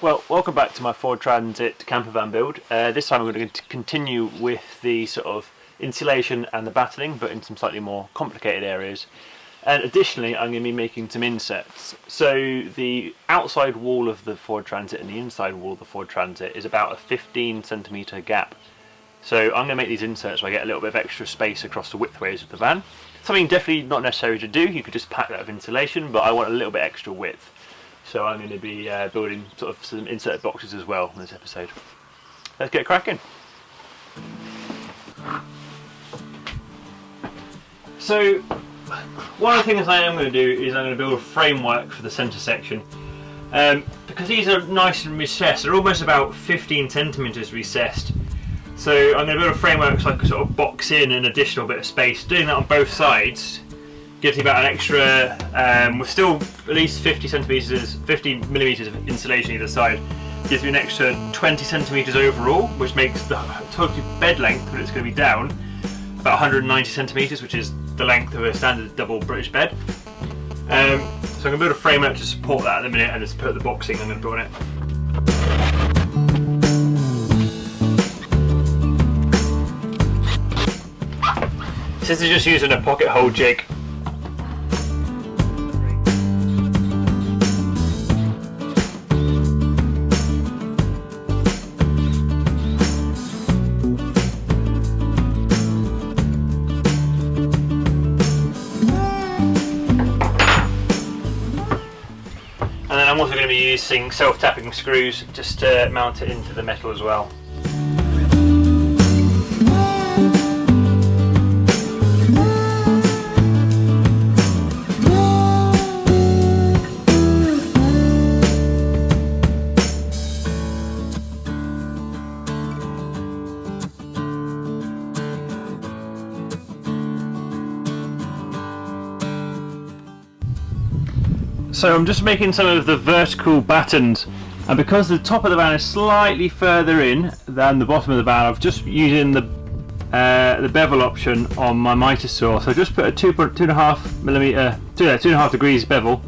Well, welcome back to my Ford Transit Campervan build. This time I'm going to continue with the sort of insulation and the battling, but in some slightly more complicated areas. And additionally, I'm going to be making some insets. So the outside wall of the Ford Transit and the inside wall of the Ford Transit is about a 15cm gap. So I'm going to make these inserts so I get a little bit of extra space across the widthways of the van. Something definitely not necessary to do, you could just pack that with insulation, but I want a little bit extra width. So I'm going to be building sort of some insert boxes as well in this episode. Let's get cracking. So one of the things I am going to do is I'm going to build a framework for the centre section. Because these are nice and recessed, they're almost about 15cm recessed. So I'm going to build a framework so I can sort of box in an additional bit of space. Doing that on both sides gives me about an extra, with still at least 50mm of insulation either side, gives me an extra 20cm overall, which makes the total bed length, when it's going to be down, about 190cm, which is the length of a standard double British bed. So I'm going to build a framework to support that in a minute, and just put the boxing I'm going to put on it. This is just using a pocket hole jig. And then I'm also going to be using self-tapping screws just to mount it into the metal as well. So I'm just making some of the vertical battens, and because the top of the van is slightly further in than the bottom of the van, I've just using the bevel option on my mitre saw. So I just put a 2.5 degrees bevel,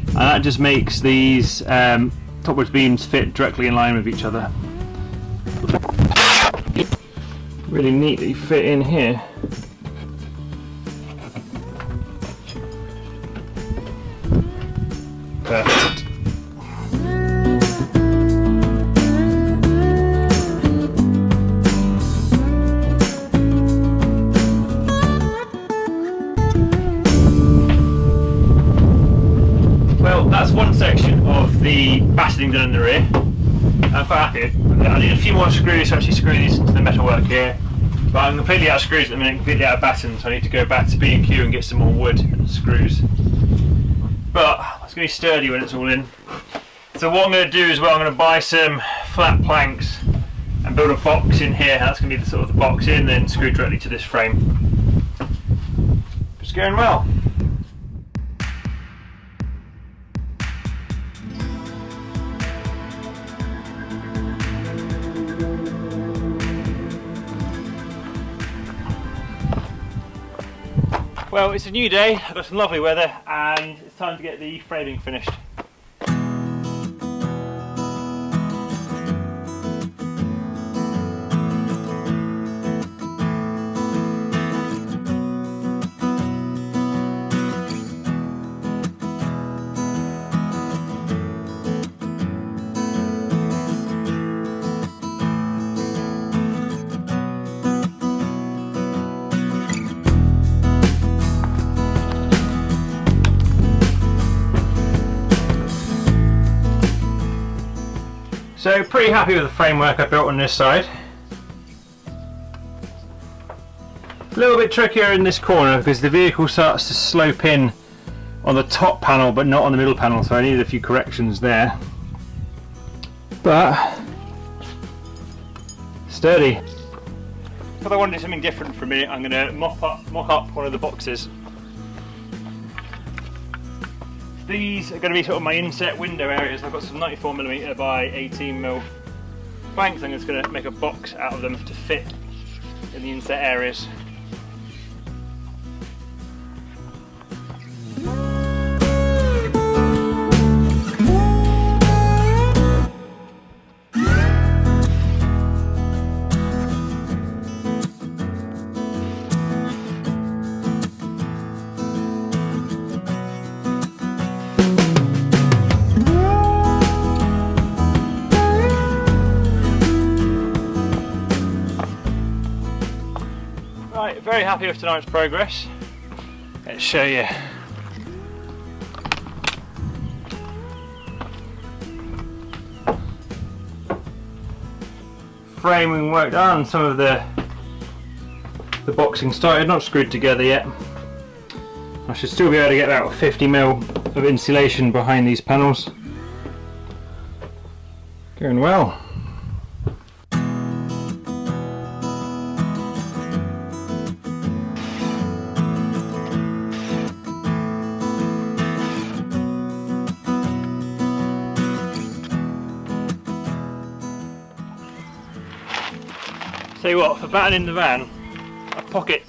and that just makes these topwards beams fit directly in line with each other. Really neatly fit in here. Perfect. Well, that's one section of the battling done in the rear. I'm quite happy. I need a few more screws to actually screw these into the metalwork here, but I'm completely out of screws at the minute, completely out of battens, so I need to go back to B&Q and get some more wood and screws. But it's going to be sturdy when it's all in. So what I'm going to do as well, I'm going to buy some flat planks and build a box in here. That's going to be the sort of the box in, then screw directly to this frame. It's going well. Well, it's a new day, I've got some lovely weather, and it's time to get the framing finished. So pretty happy with the framework I built on this side. A little bit trickier in this corner because the vehicle starts to slope in on the top panel but not on the middle panel, so I needed a few corrections there. But sturdy. If I want to do something different for me, I'm going to mock up one of the boxes. These are going to be sort of my inset window areas. I've got some 94mm by 18mm planks. I'm just going to make a box out of them to fit in the inset areas. happy with tonight's progress. Let's show you. Framing work done, some of the boxing started, not screwed together yet. I should still be able to get about 50mm of insulation behind these panels. Going well. Tell you what, for battening the van, a pocket,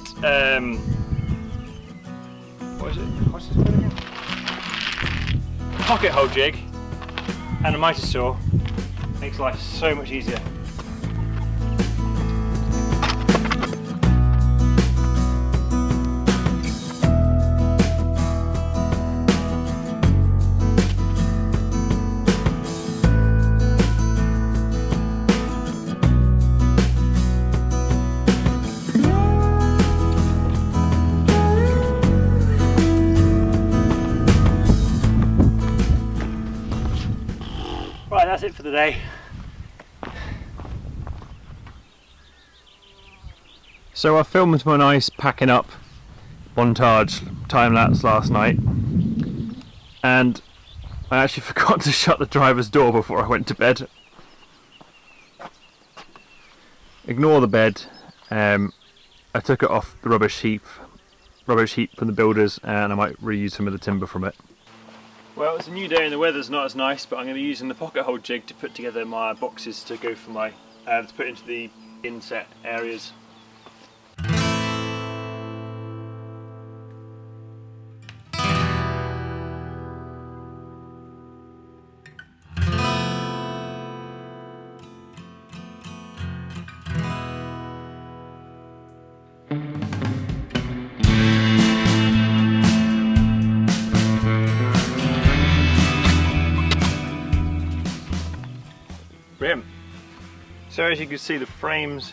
what is it? What's it called again? Pocket hole jig and a mitre saw makes life so much easier. Right, that's it for the day. So I filmed my nice packing up montage time lapse last night, and I actually forgot to shut the driver's door before I went to bed. Ignore the bed. I took it off the rubbish heap from the builders, and I might reuse some of the timber from it. Well, it's a new day and the weather's not as nice, but I'm going to be using the pocket hole jig to put together my boxes to go for my to put into the inset areas. Brilliant. So as you can see, the frames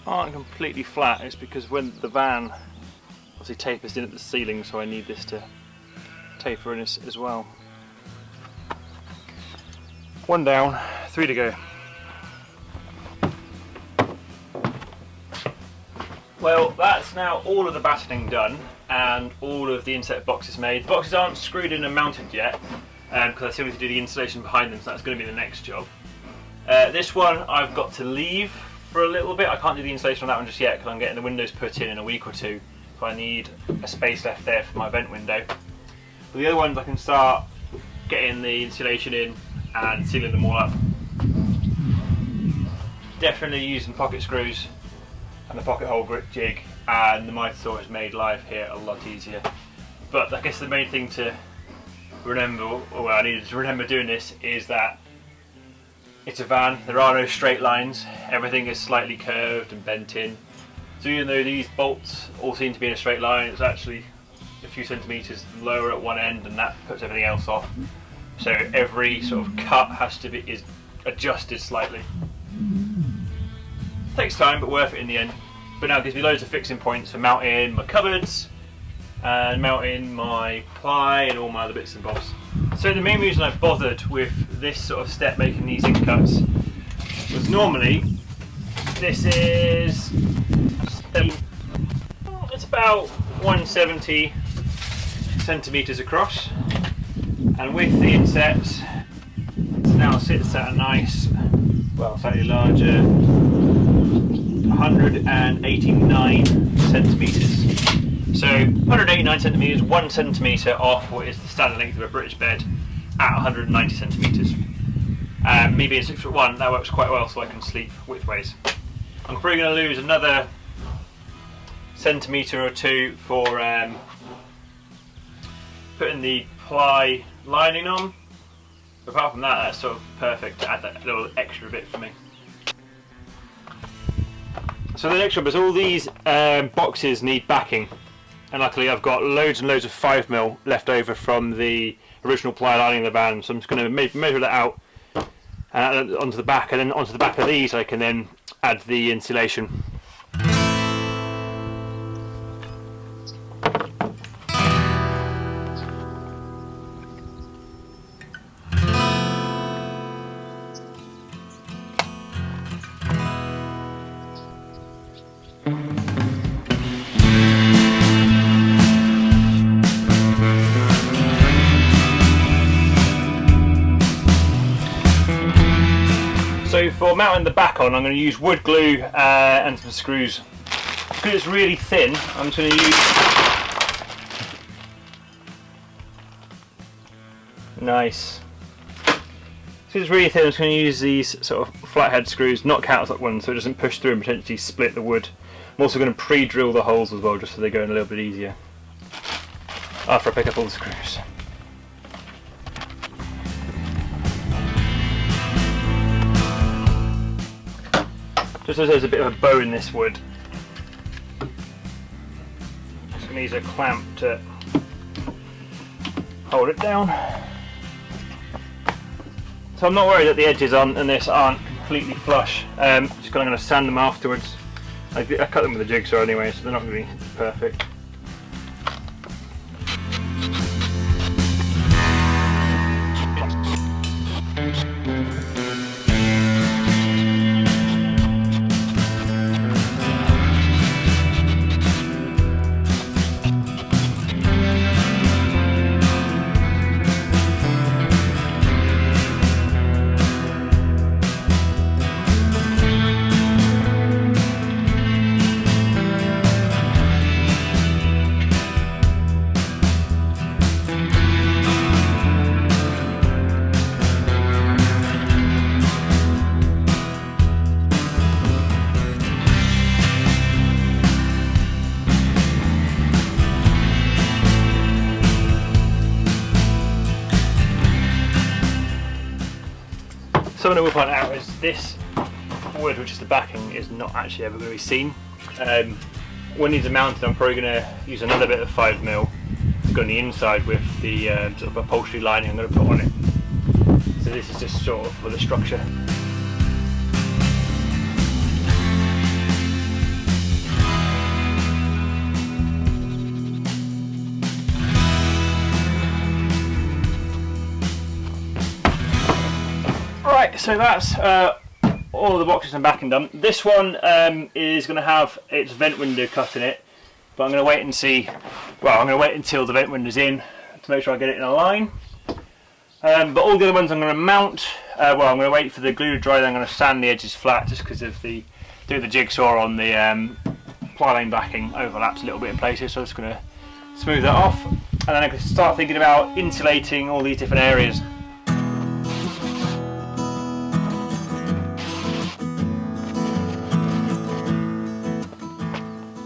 aren't completely flat. It's because when the van obviously tapers in at the ceiling, so I need this to taper in as well. One down, 3 to go. Well, that's now all of the battening done and all of the inset boxes made. The boxes aren't screwed in and mounted yet, because I still need to do the installation behind them, so that's going to be the next job. This one I've got to leave for a little bit. I can't do the installation on that one just yet because I'm getting the windows put in a week or two, so I need a space left there for my vent window. But the other ones I can start getting the insulation in and sealing them all up. Definitely using pocket screws and the pocket hole grit jig and the mitre saw has made life here a lot easier. But I guess the main thing to remember, or I needed to remember doing this, is that it's a van, there are no straight lines, everything is slightly curved and bent in. So even though these bolts all seem to be in a straight line, it's actually a few centimetres lower at one end, and that puts everything else off. So every sort of cut is adjusted slightly. Takes time, but worth it in the end. But now it gives me loads of fixing points for mounting my cupboards and mounting my ply and all my other bits and bobs. So the main reason I bothered with this sort of step, making these in cuts, was normally this is it's about 170 centimetres across, and with the insets it now sits at a nice, well, slightly larger 189 centimetres. So 189 centimetres, 1 centimetre off what is the standard length of a British bed at 190 centimetres. Me being 6'1", that works quite well, so I can sleep widthways. I'm probably going to lose another centimetre or two for putting the ply lining on. But apart from that, that's sort of perfect to add that little extra bit for me. So the next job is all these boxes need backing. And luckily I've got loads and loads of 5mm left over from the original ply lining of the van, so I'm just going to measure that out onto the back, and then onto the back of these I can then add the insulation. So for mounting the back on, I'm going to use wood glue and some screws. Because it's really thin, I'm just going to use... Nice. Because it's really thin, I'm just going to use these sort of flathead screws, not countersunk ones, so it doesn't push through and potentially split the wood. I'm also going to pre-drill the holes as well, just so they go in a little bit easier after I pick up all the screws. Just as there's a bit of a bow in this wood, just going to use a clamp to hold it down. So I'm not worried that the edges on this aren't completely flush. Just going to sand them afterwards. I cut them with a jigsaw anyway, so they're not going to be perfect. Something I will point out is this wood, which is the backing, is not actually ever going to be seen. When these are mounted, I'm probably going to use another bit of 5mm to go on the inside with the sort of upholstery lining I'm going to put on it. So this is just sort of for the structure. Right, so that's all of the boxes and backing done. This one is going to have its vent window cut in it, but I'm going to wait and see. Well, I'm going to wait until the vent window's in to make sure I get it in a line. But all the other ones I'm going to mount. Well, I'm going to wait for the glue to dry. Then I'm going to sand the edges flat, just because of the jigsaw on the ply line backing overlaps a little bit in places. So I'm just going to smooth that off, and then I can start thinking about insulating all these different areas.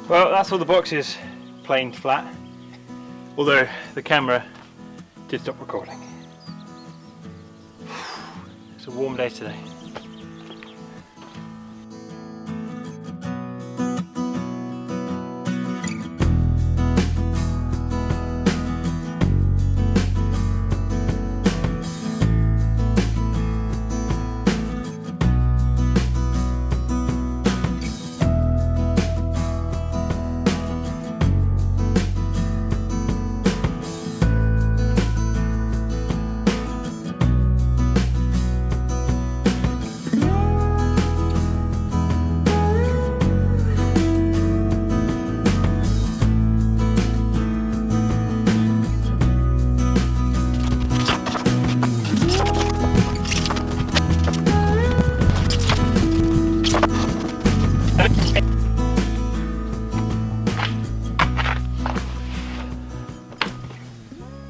Well, that's all the boxes planed flat, although the camera did stop recording. It's a warm day today.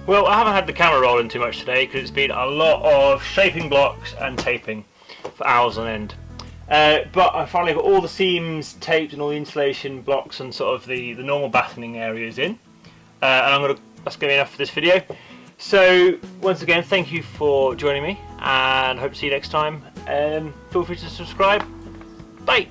Well, I haven't had the camera rolling too much today because it's been a lot of shaping blocks and taping for hours on end. But I finally got all the seams taped and all the insulation blocks and sort of the normal battening areas in. And that's going to be enough for this video. So once again, thank you for joining me, and hope to see you next time. Feel free to subscribe. Bye!